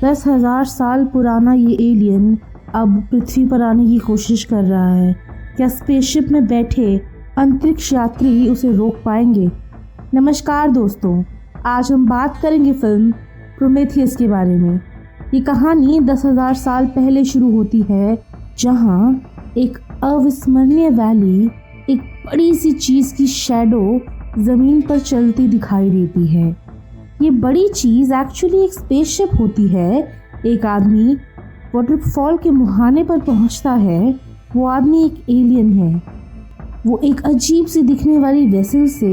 10,000 साल पुराना ये एलियन अब पृथ्वी पर आने की कोशिश कर रहा है। क्या स्पेसशिप में बैठे अंतरिक्ष यात्री उसे रोक पाएंगे? नमस्कार दोस्तों, आज हम बात करेंगे फिल्म प्रोमेथियस के बारे में। ये कहानी 10,000 साल पहले शुरू होती है, जहाँ एक अविस्मरणीय वैली, एक बड़ी सी चीज़ की शैडो ज़मीन पर चलती दिखाई देती है। ये बड़ी चीज़ एक्चुअली एक स्पेसशिप होती है। एक आदमी वाटरफॉल के मुहाने पर पहुंचता है। वो आदमी एक एलियन है। वो एक अजीब सी दिखने वाली वेसल से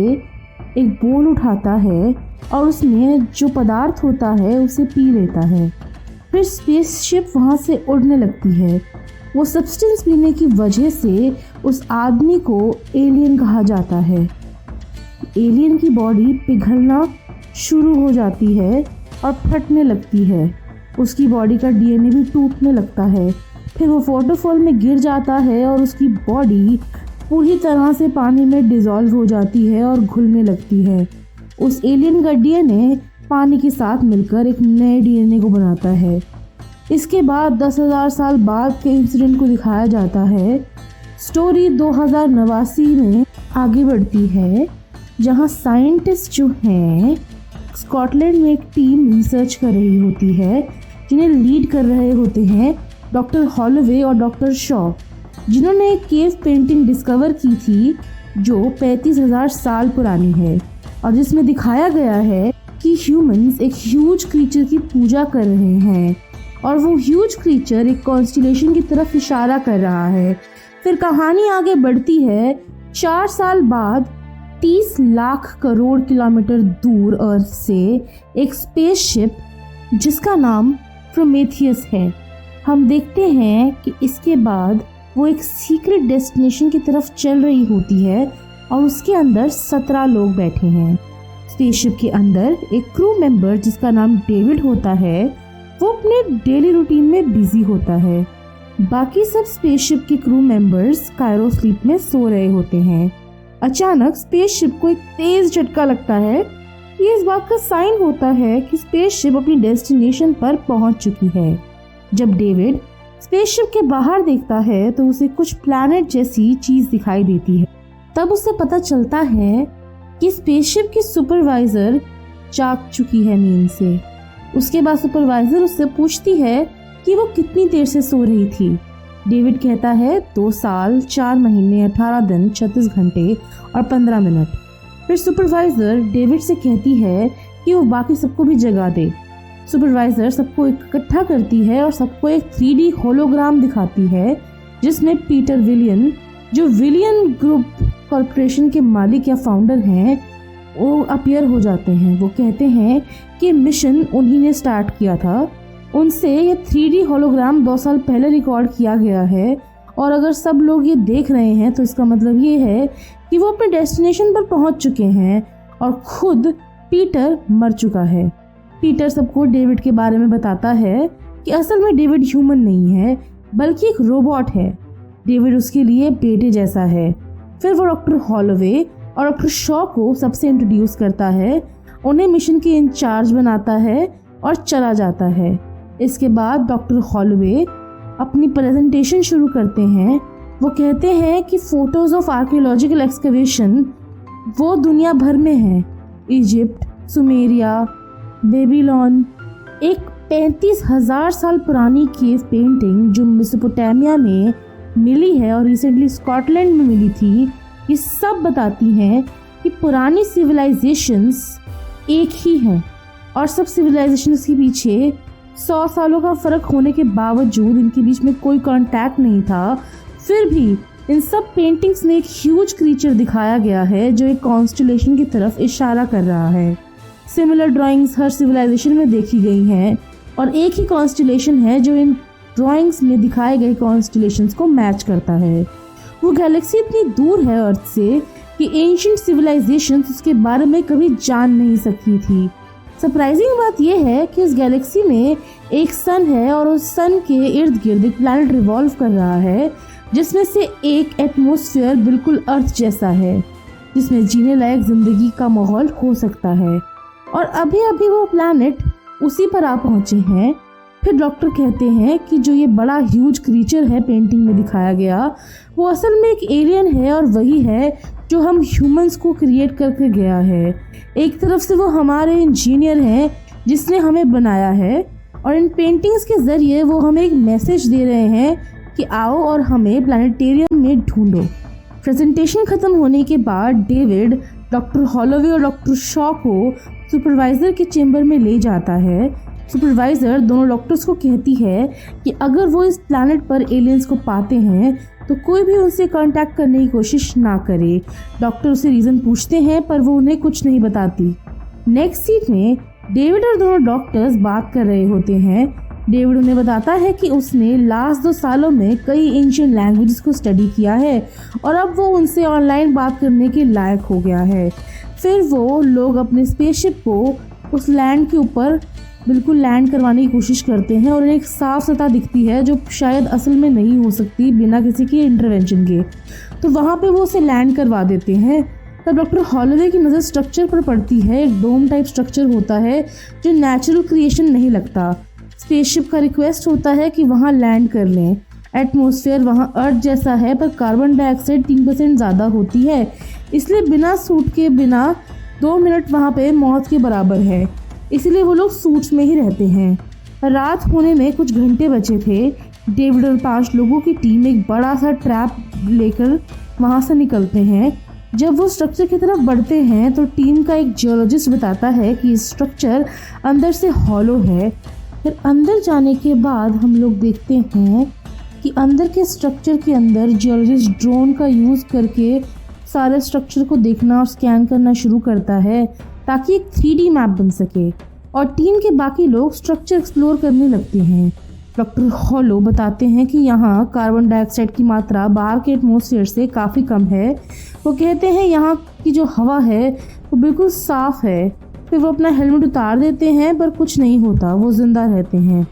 एक बोल उठाता है और उसमें जो पदार्थ होता है उसे पी लेता है। फिर स्पेसशिप वहाँ से उड़ने लगती है। वो सब्सटेंस पीने की वजह से उस आदमी को एलियन कहा जाता है। एलियन की बॉडी पिघलना शुरू हो जाती है और फटने लगती है। उसकी बॉडी का डीएनए भी टूटने लगता है। फिर वो वाटरफॉल में गिर जाता है और उसकी बॉडी पूरी तरह से पानी में डिज़ोल्व हो जाती है और घुलने लगती है। उस एलियन का डीएनए पानी के साथ मिलकर एक नए डीएनए को बनाता है। इसके बाद 10,000 साल बाद के इंसिडेंट को दिखाया जाता है। स्टोरी 2089 में आगे बढ़ती है, जहाँ साइंटिस्ट जो हैं स्कॉटलैंड में एक टीम रिसर्च कर रही होती है, जिन्हें लीड कर रहे होते हैं डॉक्टर हॉलोवे और डॉक्टर शॉ, जिन्होंने एक केव पेंटिंग डिस्कवर की थी जो 35,000 साल पुरानी है और जिसमें दिखाया गया है कि ह्यूमंस एक ह्यूज क्रीचर की पूजा कर रहे हैं और वो ह्यूज क्रीचर एक कॉन्स्टिलेशन की तरफ इशारा कर रहा है। फिर कहानी आगे बढ़ती है। 4 साल बाद 30 लाख करोड़ किलोमीटर दूर अर्थ से एक स्पेसशिप जिसका नाम प्रोमेथियस है। हम देखते हैं कि इसके बाद वो एक सीक्रेट डेस्टिनेशन की तरफ चल रही होती है और उसके अंदर 17 लोग बैठे हैं। स्पेसशिप के अंदर एक क्रू मेंबर जिसका नाम डेविड होता है, वो अपने डेली रूटीन में बिजी होता है। बाकी सब स्पेसशिप के क्रू मेंबर्स कायरो स्लीप में सो रहे होते हैं। अचानक स्पेसशिप को एक तेज झटका लगता है। ये इस बात का साइन होता है कि स्पेसशिप अपनी डेस्टिनेशन पर पहुंच चुकी है। जब डेविड स्पेसशिप के बाहर देखता है तो उसे कुछ प्लैनेट जैसी चीज दिखाई देती है। तब उसे पता चलता है कि स्पेसशिप की सुपरवाइजर जाग चुकी है नींद से। उसके बाद सुपरवाइजर उससे पूछती है कि वो कितनी देर से सो रही थी। डेविड कहता है 2 साल 4 महीने 18 दिन 36 घंटे और 15 मिनट। फिर सुपरवाइजर डेविड से कहती है कि वो बाकी सबको भी जगा दे। सुपरवाइजर सबको इकट्ठा करती है और सबको एक 3D होलोग्राम दिखाती है, जिसमें पीटर विलियन, जो विलियन ग्रुप कॉर्पोरेशन के मालिक या फाउंडर हैं, वो अपीयर हो जाते हैं। वो कहते हैं कि मिशन उन्हीं ने स्टार्ट किया था। उनसे ये 3D होलोग्राम 2 साल पहले रिकॉर्ड किया गया है और अगर सब लोग ये देख रहे हैं तो इसका मतलब ये है कि वो अपने डेस्टिनेशन पर पहुंच चुके हैं और खुद पीटर मर चुका है। पीटर सबको डेविड के बारे में बताता है कि असल में डेविड ह्यूमन नहीं है बल्कि एक रोबोट है। डेविड उसके लिए बेटे जैसा है। फिर वो डॉक्टर हॉलोवे और डॉक्टर शॉ को सबसे इंट्रोड्यूस करता है, उन्हें मिशन के इंचार्ज बनाता है और चला जाता है। इसके बाद डॉक्टर हॉलोवे अपनी प्रेजेंटेशन शुरू करते हैं। वो कहते हैं कि फोटोज ऑफ आर्कियोलॉजिकल एक्सकवेशन वो दुनिया भर में हैं। इजिप्ट, सुमेरिया, बेबीलोन, एक 35,000 साल पुरानी केव पेंटिंग जो मेसोपोटामिया में मिली है और रिसेंटली स्कॉटलैंड में मिली थी, ये सब बताती हैं कि पुरानी सिविलाइजेशंस एक ही हैं और सब सिविलाइजेशंस के पीछे 100 सालों का फ़र्क होने के बावजूद इनके बीच में कोई कांटेक्ट नहीं था। फिर भी इन सब पेंटिंग्स में एक ह्यूज क्रीचर दिखाया गया है जो एक कॉन्स्टेलेशन की तरफ इशारा कर रहा है। सिमिलर ड्राइंग्स हर सिविलाइजेशन में देखी गई हैं और एक ही कॉन्स्टेलेशन है जो इन ड्राइंग्स में दिखाए गए कॉन्स्टेलेशंस को मैच करता है। वो गैलेक्सी इतनी दूर है अर्थ से कि एंशिएंट सिविलाइजेशंस उसके बारे में कभी जान नहीं सकती थी। सरप्राइजिंग बात यह है कि उस गैलेक्सी में एक सन है और उस सन के इर्द गिर्द एक प्लैनेट रिवॉल्व कर रहा है, जिसमें से एक एटमॉस्फेयर बिल्कुल अर्थ जैसा है, जिसमें जीने लायक जिंदगी का माहौल हो सकता है। और अभी अभी वो प्लैनेट उसी पर आ पहुंचे हैं फिर डॉक्टर कहते हैं कि जो ये बड़ा ह्यूज क्रीचर है पेंटिंग में दिखाया गया, वो असल में एक एलियन है और वही है जो हम ह्यूमंस को क्रिएट करके गया है। एक तरफ से वो हमारे इंजीनियर हैं जिसने हमें बनाया है, और इन पेंटिंग्स के ज़रिए वो हमें एक मैसेज दे रहे हैं कि आओ और हमें प्लानिटेरियम में ढूंढो। प्रेजेंटेशन ख़त्म होने के बाद डेविड डॉक्टर हॉलोवे और डॉक्टर शॉ को सुपरवाइज़र के चेंबर में ले जाता है। सुपरवाइज़र दोनों डॉक्टर्स को कहती है कि अगर वो इस प्लैनेट पर एलियंस को पाते हैं तो कोई भी उनसे कांटेक्ट करने की कोशिश ना करे। डॉक्टर उसे रीज़न पूछते हैं पर वो उन्हें कुछ नहीं बताती। नेक्स्ट सीट में डेविड और दोनों डॉक्टर्स बात कर रहे होते हैं। डेविड उन्हें बताता है कि उसने लास्ट 2 सालों में कई एंशिएंट लैंग्वेजेस को स्टडी किया है और अब वो उनसे ऑनलाइन बात करने के लायक हो गया है। फिर वो लोग अपने स्पेसशिप को उस लैंड के ऊपर बिल्कुल लैंड करवाने की कोशिश करते हैं और उन्हें एक साफ सतह दिखती है जो शायद असल में नहीं हो सकती बिना किसी के इंटरवेंशन के, तो वहाँ पे वो उसे लैंड करवा देते हैं। तब डॉक्टर हॉलोवे की नज़र स्ट्रक्चर पर पड़ती है। एक डोम टाइप स्ट्रक्चर होता है जो नेचुरल क्रिएशन नहीं लगता। स्पेसशिप का रिक्वेस्ट होता है कि वहाँ लैंड कर लें। एटमॉस्फेयर वहाँ अर्थ जैसा है पर कार्बन डाइऑक्साइड 3% ज़्यादा होती है, इसलिए बिना सूट के बिना 2 मिनट वहाँ पे मौत के बराबर है, इसलिए वो लोग सूट्स में ही रहते हैं। रात होने में कुछ घंटे बचे थे। डेविड और 5 लोगों की टीम एक बड़ा सा ट्रैप लेकर वहाँ से निकलते हैं। जब वो स्ट्रक्चर की तरफ बढ़ते हैं तो टीम का एक जियोलॉजिस्ट बताता है कि स्ट्रक्चर अंदर से हॉलो है। फिर अंदर जाने के बाद हम लोग देखते हैं कि अंदर के स्ट्रक्चर के अंदर जियोलॉजिस्ट ड्रोन का यूज़ करके सारे स्ट्रक्चर को देखना और स्कैन करना शुरू करता है ताकि एक 3D मैप बन सके, और टीम के बाकी लोग स्ट्रक्चर एक्सप्लोर करने लगते हैं। डॉक्टर हॉलो बताते हैं कि यहाँ कार्बन डाइऑक्साइड की मात्रा बाहर के एटमॉस्फेयर से काफ़ी कम है। वो कहते हैं यहाँ की जो हवा है वो बिल्कुल साफ़ है। फिर वो अपना हेलमेट उतार देते हैं पर कुछ नहीं होता, वो ज़िंदा रहते हैं।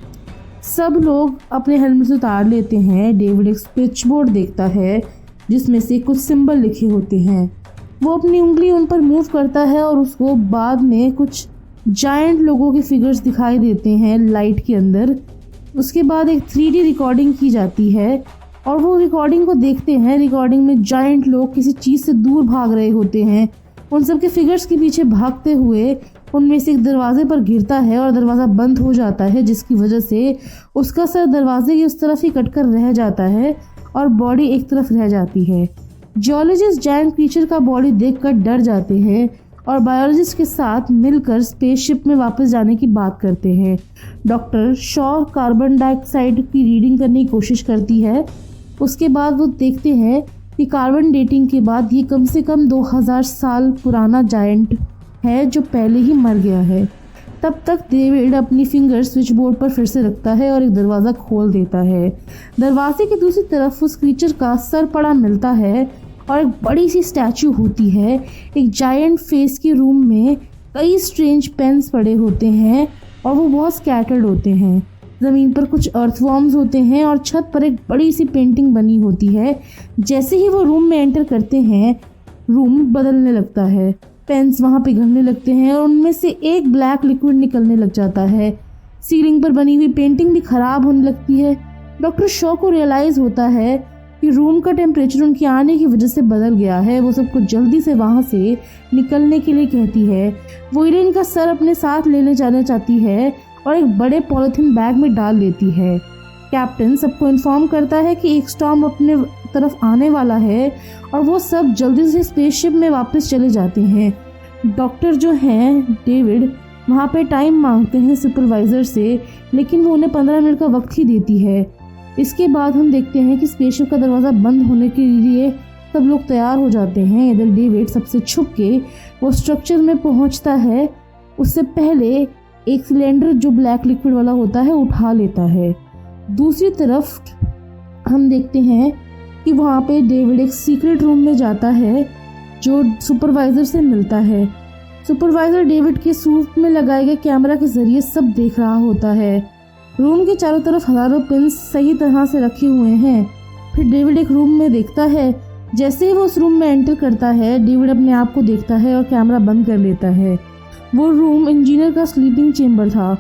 सब लोग अपने हेलमेट उतार लेते हैं। डेविड एक स्विच बोर्ड देखता है जिसमें से कुछ सिंबल लिखे होते हैं। वो अपनी उंगली उन पर मूव करता है और उसको बाद में कुछ जायंट लोगों के फिगर्स दिखाई देते हैं लाइट के अंदर। उसके बाद एक 3D रिकॉर्डिंग की जाती है और वो रिकॉर्डिंग को देखते हैं। रिकॉर्डिंग में जायंट लोग किसी चीज़ से दूर भाग रहे होते हैं। उन सब के फिगर्स के पीछे भागते हुए उनमें से एक दरवाजे पर गिरता है और दरवाज़ा बंद हो जाता है, जिसकी वजह से उसका सर दरवाजे की उस तरफ ही कटकर रह जाता है और बॉडी एक तरफ रह जाती है। जियोलॉजिस्ट जायंट क्रीचर का बॉडी देखकर डर जाते हैं और बायोलॉजिस्ट के साथ मिलकर स्पेसशिप में वापस जाने की बात करते हैं। डॉक्टर शॉ कार्बन डाइऑक्साइड की रीडिंग करने की कोशिश करती है। उसके बाद वो देखते हैं कि कार्बन डेटिंग के बाद ये कम से कम 2000 साल पुराना जायंट है जो पहले ही मर गया है। तब तक डेविड अपनी फिंगर स्विच बोर्ड पर फिर से रखता है और एक दरवाज़ा खोल देता है। दरवाजे की दूसरी तरफ उस क्रीचर का सर पड़ा मिलता है और एक बड़ी सी स्टैचू होती है। एक जायंट फेस के रूम में कई स्ट्रेंज पेन्स पड़े होते हैं और वो बहुत स्कैटर्ड होते हैं। ज़मीन पर कुछ अर्थवॉर्म्स होते हैं और छत पर एक बड़ी सी पेंटिंग बनी होती है। जैसे ही वो रूम में एंटर करते हैं रूम बदलने लगता है। पेन्स वहाँ पिघलने लगते हैं और उनमें से एक ब्लैक लिक्विड निकलने लग जाता है। सीलिंग पर बनी हुई पेंटिंग भी ख़राब होने लगती है। डॉक्टर शॉ को रियलाइज़ होता है कि रूम का टेम्परेचर उनके आने की वजह से बदल गया है। वो सबको जल्दी से वहाँ से निकलने के लिए कहती है। वो इरेन का सर अपने साथ लेने जाना चाहती है और एक बड़े पॉलीथीन बैग में डाल लेती है। कैप्टन सबको इन्फॉर्म करता है कि एक स्टॉर्म अपने तरफ आने वाला है और वो सब जल्दी से स्पेसशिप में वापस चले जाते हैं। डॉक्टर जो हैं डेविड वहाँ पे टाइम मांगते हैं सुपरवाइज़र से, लेकिन वो उन्हें 15 मिनट का वक्त ही देती है। इसके बाद हम देखते हैं कि स्पेसशिप का दरवाज़ा बंद होने के लिए सब लोग तैयार हो जाते हैं। इधर डेविड सबसे छुप के वो स्ट्रक्चर में पहुँचता है। उससे पहले एक सिलेंडर जो ब्लैक लिक्विड वाला होता है उठा लेता है। दूसरी तरफ हम देखते हैं कि वहाँ पे डेविड एक सीक्रेट रूम में जाता है जो सुपरवाइज़र से मिलता है। सुपरवाइज़र डेविड के सूट में लगाए गए कैमरा के ज़रिए सब देख रहा होता है। रूम के चारों तरफ हज़ारों पिन्स सही तरह से रखे हुए हैं। फिर डेविड एक रूम में देखता है। जैसे ही वो उस रूम में एंटर करता है डेविड अपने आप को देखता है और कैमरा बंद कर लेता है। वो रूम इंजीनियर का स्लीपिंग चेम्बर था।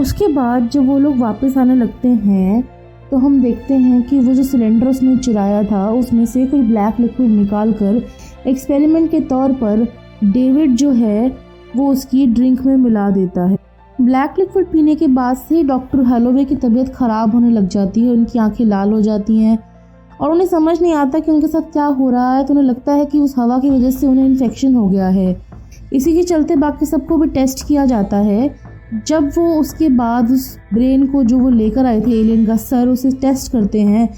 उसके बाद जब वो लोग वापस आने लगते हैं तो हम देखते हैं कि वो जो सिलेंडर उसने चुराया था उसमें से कोई ब्लैक लिक्विड निकाल कर एक्सपेरिमेंट के तौर पर डेविड जो है वो उसकी ड्रिंक में मिला देता है। ब्लैक लिक्विड पीने के बाद से डॉक्टर हैलोवे की तबीयत ख़राब होने लग जाती है, उनकी आंखें लाल हो जाती हैं और उन्हें समझ नहीं आता कि उनके साथ क्या हो रहा है। तो उन्हें लगता है कि उस हवा की वजह से उन्हें इन्फेक्शन हो गया है। इसी के चलते बाकी सबको भी टेस्ट किया जाता है। जब वो उसके बाद उस ब्रेन को जो वो लेकर आए थे एलियन का सर, उसे टेस्ट करते हैं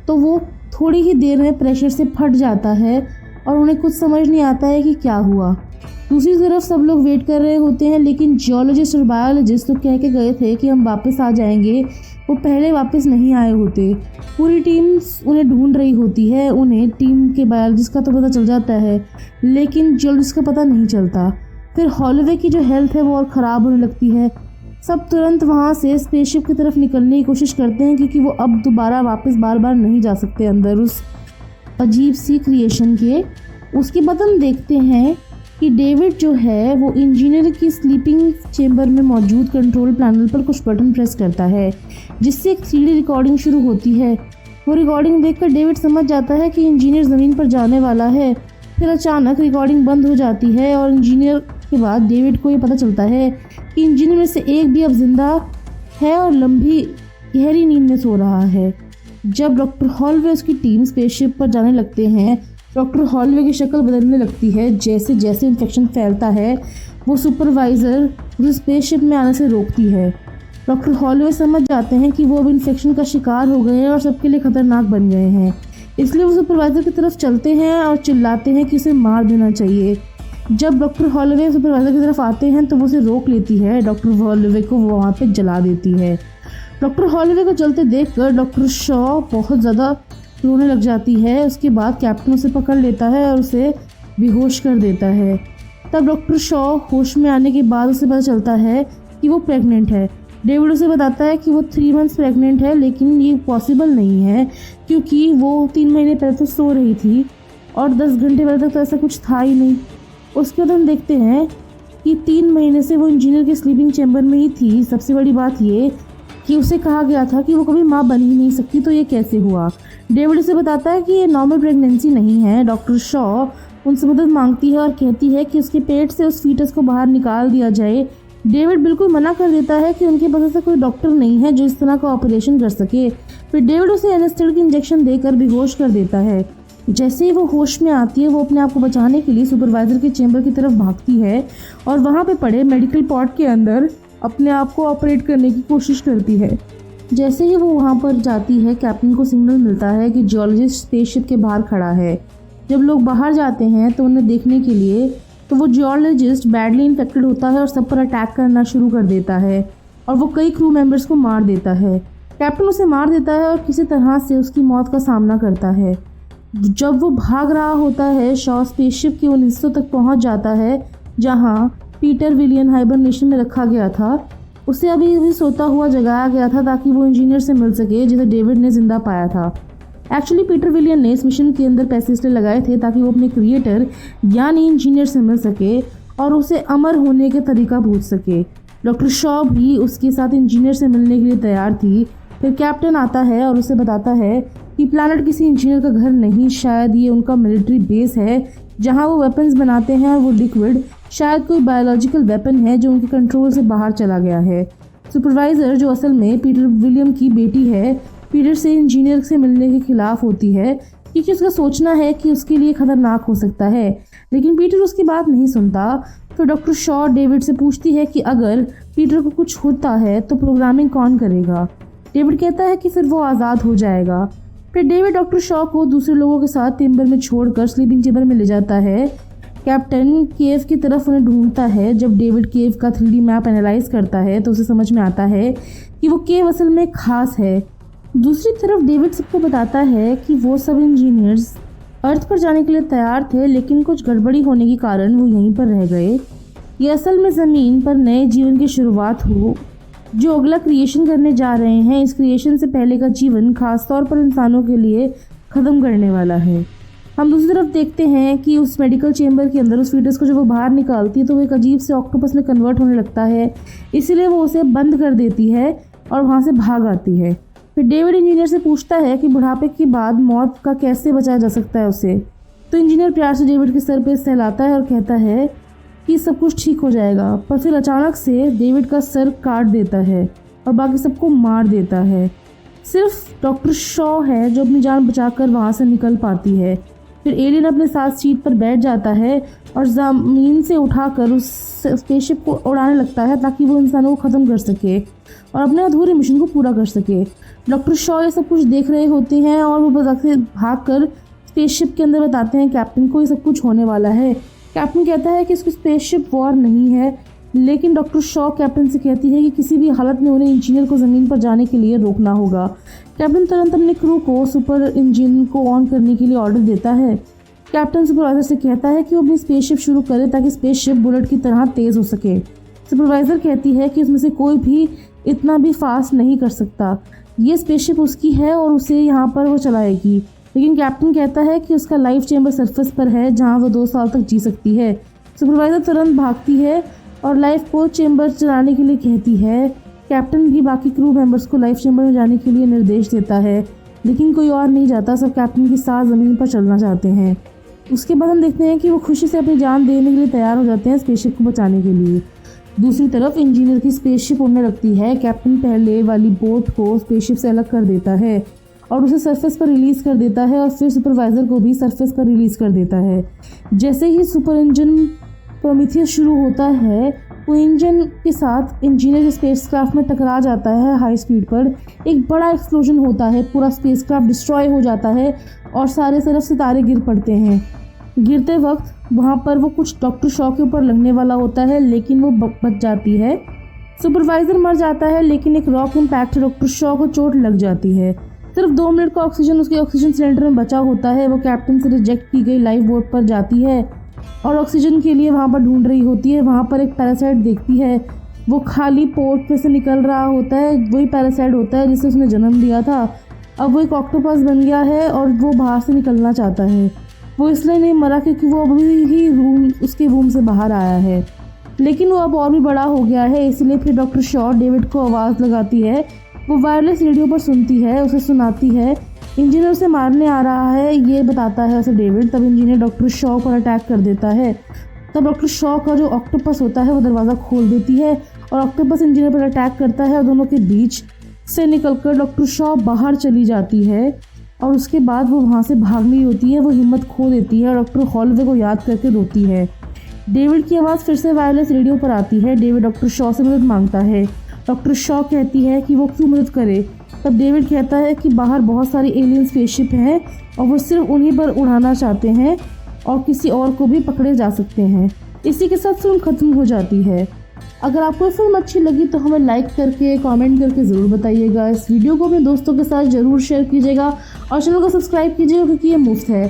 तो वो थोड़ी ही देर में प्रेशर से फट जाता है और उन्हें कुछ समझ नहीं आता है कि क्या हुआ। दूसरी तरफ सब लोग वेट कर रहे होते हैं, लेकिन जियोलॉजिस्ट और बायोलॉजिस्ट तो कह के गए थे कि हम वापस आ जाएंगे, वो पहले वापस नहीं आए होते। पूरी टीम उन्हें ढूंढ रही होती है। उन्हें टीम के बायोलॉजिस्ट का तो पता चल जाता है, लेकिन जियोलॉजिस्ट का पता नहीं चलता। फिर हॉलोवे की जो हेल्थ है वो और ख़राब होने लगती है। सब तुरंत वहाँ से स्पेसशिप की तरफ निकलने की कोशिश करते हैं, क्योंकि वो अब दोबारा वापस बार बार नहीं जा सकते अंदर उस अजीब सी क्रिएशन के। उसके बाद हम देखते हैं कि डेविड जो है वो इंजीनियर की स्लीपिंग चेम्बर में मौजूद कंट्रोल पैनल पर कुछ बटन प्रेस करता है, जिससे एक 3D रिकॉर्डिंग शुरू होती है। वो रिकॉर्डिंग देखकर डेविड समझ जाता है कि इंजीनियर ज़मीन पर जाने वाला है। फिर अचानक रिकॉर्डिंग बंद हो जाती है और इंजीनियर के बाद डेविड को ये पता चलता है कि इंजीनियर में से एक भी अब जिंदा है और लंबी गहरी नींद में सो रहा है। जब डॉक्टर हॉलवे उसकी टीम स्पेसशिप पर जाने लगते हैं, डॉक्टर हॉलवे की शक्ल बदलने लगती है। जैसे जैसे इन्फेक्शन फैलता है वो सुपरवाइज़र उसे स्पेसशिप में आने से रोकती है। डॉक्टर हॉलवे समझ जाते हैं कि वो अब इन्फेक्शन का शिकार हो गए हैं और सबके लिए खतरनाक बन गए हैं। इसलिए वो सुपरवाइज़र की तरफ चलते हैं और चिल्लाते हैं कि उसे मार देना चाहिए। जब डॉक्टर हॉलवे सुपरवाइज़र की तरफ आते हैं तो वो उसे रोक लेती है। डॉक्टर हॉलवे को वो वहाँ पे जला देती है। डॉक्टर हॉलवे को जलते देखकर डॉक्टर शॉ बहुत ज़्यादा रोने लग जाती है। उसके बाद कैप्टन उसे पकड़ लेता है और उसे बेहोश कर देता है। तब डॉक्टर शॉ होश में आने के बाद उसे पता चलता है कि वो प्रेग्नेंट है। डेविड उसे बताता है कि वो 3 मंथ्स प्रेग्नेंट है, लेकिन ये पॉसिबल नहीं है क्योंकि वो 3 महीने पहले तो सो रही थी और 10 घंटे पहले तक तो ऐसा कुछ था ही नहीं। उसके बाद हम देखते हैं कि 3 महीने से वो इंजीनियर के स्लीपिंग चैम्बर में ही थी। सबसे बड़ी बात ये कि उसे कहा गया था कि वो कभी माँ बन ही नहीं सकती, तो ये कैसे हुआ। डेविड उसे बताता है कि ये नॉर्मल प्रेगनेंसी नहीं है। डॉक्टर शॉ उनसे मदद मांगती है और कहती है कि उसके पेट से उस फीटस को बाहर निकाल दिया जाए। डेविड बिल्कुल मना कर देता है कि उनके पास ऐसा कोई डॉक्टर नहीं है जो इस तरह का ऑपरेशन कर सके। फिर डेविड उसे एनेस्थेटिक इंजेक्शन देकर बेहोश कर देता है। जैसे ही वो होश में आती है वो अपने आप को बचाने के लिए सुपरवाइज़र के चैम्बर की तरफ भागती है और वहाँ पे पड़े मेडिकल पॉट के अंदर अपने आप को ऑपरेट करने की कोशिश करती है। जैसे ही वो वहाँ पर जाती है, कैप्टन को सिग्नल मिलता है कि जियोलॉजिस्ट स्पेसशिप के बाहर खड़ा है। जब लोग बाहर जाते हैं तो उन्हें देखने के लिए, तो वो जियोलॉजिस्ट बैडली इन्फेक्टेड होता है और सब पर अटैक करना शुरू कर देता है और वो कई क्रू मेंबर्स को मार देता है। कैप्टन उसे मार देता है और किसी तरह से उसकी मौत का सामना करता है। जब वो भाग रहा होता है, शॉ स्पेसशिप के उन हिस्सों तक पहुँच जाता है जहाँ पीटर विलियन हाइबरनेशन में रखा गया था। उसे अभी भी सोता हुआ जगाया गया था ताकि वो इंजीनियर से मिल सके जिसे डेविड ने जिंदा पाया था। एक्चुअली पीटर विलियन ने इस मिशन के अंदर पैसे इसलिए लगाए थे ताकि वो अपने क्रिएटर यानी इंजीनियर से मिल सके और उसे अमर होने का तरीका पूछ सके। डॉक्टर शॉ भी उसके साथ इंजीनियर से मिलने के लिए तैयार थी। फिर कैप्टन आता है और उसे बताता है कि प्लैनेट किसी इंजीनियर का घर नहीं, शायद ये उनका मिलिट्री बेस है जहाँ वो वेपन्स बनाते हैं और वो लिक्विड शायद कोई बायोलॉजिकल वेपन है जो उनके कंट्रोल से बाहर चला गया है। सुपरवाइज़र जो असल में पीटर विलियम की बेटी है, पीटर से इंजीनियर से मिलने के खिलाफ होती है क्योंकि उसका सोचना है कि उसके लिए खतरनाक हो सकता है, लेकिन पीटर उसकी बात नहीं सुनता। फिर डॉक्टर शॉ डेविड से पूछती है कि अगर पीटर को कुछ होता है तो प्रोग्रामिंग कौन करेगा। डेविड कहता है कि फिर वो आज़ाद हो जाएगा। फिर डेविड डॉक्टर शॉ को दूसरे लोगों के साथ टिम्बर में छोड़कर स्लीपिंग चेम्बर में ले जाता है। कैप्टन केव की तरफ उन्हें ढूंढता है। जब डेविड केव का 3D मैप एनालाइज करता है तो उसे समझ में आता है कि वो केव असल में खास है। दूसरी तरफ डेविड सबको बताता है कि वो सब इंजीनियर्स अर्थ पर जाने के लिए तैयार थे, लेकिन कुछ गड़बड़ी होने के कारण वो यहीं पर रह गए। ये असल में ज़मीन पर नए जीवन की शुरुआत हो जो अगला क्रिएशन करने जा रहे हैं। इस क्रिएशन से पहले का जीवन खासतौर पर इंसानों के लिए ख़त्म करने वाला है। हम दूसरी तरफ देखते हैं कि उस मेडिकल चेम्बर के अंदर उस फीटस को जब वो बाहर निकालती है तो वो एक अजीब से ऑक्टोपस में कन्वर्ट होने लगता है, इसीलिए वो उसे बंद कर देती है और वहाँ से भाग आती है। फिर डेविड इंजीनियर से पूछता है कि बुढ़ापे के बाद मौत का कैसे बचाया जा सकता है उसे। तो इंजीनियर प्यार से डेविड के सर पे सहलाता है और कहता है कि सब कुछ ठीक हो जाएगा। पर फिर अचानक से डेविड का सर काट देता है और बाकी सबको मार देता है। सिर्फ डॉक्टर शॉ है जो अपनी जान बचाकर वहाँ से निकल पाती है। फिर एलियन अपने साथ सीट पर बैठ जाता है और ज़मीन से उठाकर उस स्पेसशिप को उड़ाने लगता है ताकि वो इंसानों को ख़त्म कर सके और अपने अधूरे मिशन को पूरा कर सके। डॉक्टर शॉ ये सब कुछ देख रहे होते हैं और वो भागकर स्पेसशिप के अंदर बताते हैं कैप्टन को ये सब कुछ होने वाला है। कैप्टन कहता है कि इसकी स्पेसशिप वॉर नहीं है, लेकिन डॉक्टर शॉ कैप्टन से कहती है कि किसी भी हालत में उन्हें इंजीनियर को ज़मीन पर जाने के लिए रोकना होगा। कैप्टन तुरंत अपने क्रू को सुपर इंजन को ऑन करने के लिए ऑर्डर देता है। कैप्टन सुपरवाइजर से कहता है कि वो अपनी स्पेसशिप शुरू करे ताकि स्पेसशिप बुलेट की तरह तेज़ हो सके। सुपरवाइजर कहती है कि उसमें से कोई भी इतना भी फास्ट नहीं कर सकता, ये स्पेसशिप उसकी है और उसे यहाँ पर वो चलाएगी। लेकिन कैप्टन कहता है कि उसका लाइफ चेम्बर सरफेस पर है जहाँ वो 2 साल तक जी सकती है। सुपरवाइजर तुरंत भागती है और लाइफ को चेम्बर चलाने के लिए कहती है। कैप्टन भी बाकी क्रू मेंबर्स को लाइफ चेम्बर में जाने के लिए निर्देश देता है, लेकिन कोई और नहीं जाता। सब कैप्टन के साथ ज़मीन पर चलना चाहते हैं। उसके बाद हम देखते हैं कि वो खुशी से अपनी जान देने के लिए तैयार हो जाते हैं स्पेसशिप को बचाने के लिए। दूसरी तरफ इंजीनियर की स्पेसशिप उड़ने लगती है। कैप्टन पहले वाली बोट को स्पेसशिप से अलग कर देता है और उसे सरफेस पर रिलीज़ कर देता है और फिर सुपरवाइज़र को भी सरफेस पर रिलीज़ कर देता है। जैसे ही सुपर इंजन प्रोमीथियस शुरू होता है, वो इंजन के साथ इंजीनियर स्पेसक्राफ्ट में टकरा जाता है हाई स्पीड पर। एक बड़ा एक्सप्लोजन होता है, पूरा स्पेसक्राफ्ट डिस्ट्रॉय हो जाता है और सारे तरफ सितारे गिर पड़ते हैं। गिरते वक्त वहाँ पर वो कुछ डॉक्टर शॉ के ऊपर लगने वाला होता है, लेकिन वो बच जाती है। सुपरवाइज़र मर जाता है, लेकिन एक रॉक इम्पैक्ट से डॉक्टर शॉ को चोट लग जाती है। सिर्फ 2 मिनट का ऑक्सीजन उसके ऑक्सीजन सिलेंडर में बचा होता है। वो कैप्टन से रिजेक्ट की गई लाइफ बोट पर जाती है और ऑक्सीजन के लिए वहाँ पर ढूंढ रही होती है। वहाँ पर एक पैरासाइट देखती है, वो खाली पोर्ट पे से निकल रहा होता है। वही पैरासाइट होता है जिसे उसने जन्म दिया था। अब वो एक ऑक्टोपस बन गया है और वो बाहर से निकलना चाहता है। वो इसलिए नहीं मरा क्योंकि वो अभी ही उसके रूम से बाहर आया है, लेकिन वो अब और भी बड़ा हो गया है। इसलिए फिर डॉक्टर शॉ डेविड को आवाज़ लगाती है। वो वायरलेस रेडियो पर सुनती है, उसे सुनाती है इंजीनियर उसे मारने आ रहा है, ये बताता है उसे डेविड। तब इंजीनियर डॉक्टर शॉ पर अटैक कर देता है। तब डॉक्टर शॉ का जो ऑक्टोपस होता है वो दरवाज़ा खोल देती है और ऑक्टोपस इंजीनियर पर अटैक करता है और दोनों के बीच से निकलकर डॉक्टर शॉ बाहर चली जाती है और उसके बाद वो वहाँ से भाग नहीं होती है। वो हिम्मत खो देती है और डॉक्टर हॉलवे को याद करके रोती है। डेविड की आवाज़ फिर से वायरलेस रेडियो पर आती है। डेविड डॉक्टर शॉ से मदद मांगता है। डॉक्टर शॉ कहती है कि वो क्यों मदद करे। तब डेविड कहता है कि बाहर बहुत सारी एलियन स्पेसशिप हैं और वो सिर्फ उन्हीं पर उड़ाना चाहते हैं और किसी और को भी पकड़े जा सकते हैं। इसी के साथ फिल्म ख़त्म हो जाती है। अगर आपको फिल्म अच्छी लगी तो हमें लाइक करके कमेंट करके ज़रूर बताइएगा। इस वीडियो को अपने दोस्तों के साथ ज़रूर शेयर कीजिएगा और चैनल को सब्सक्राइब कीजिएगा क्योंकि ये मुफ्त है।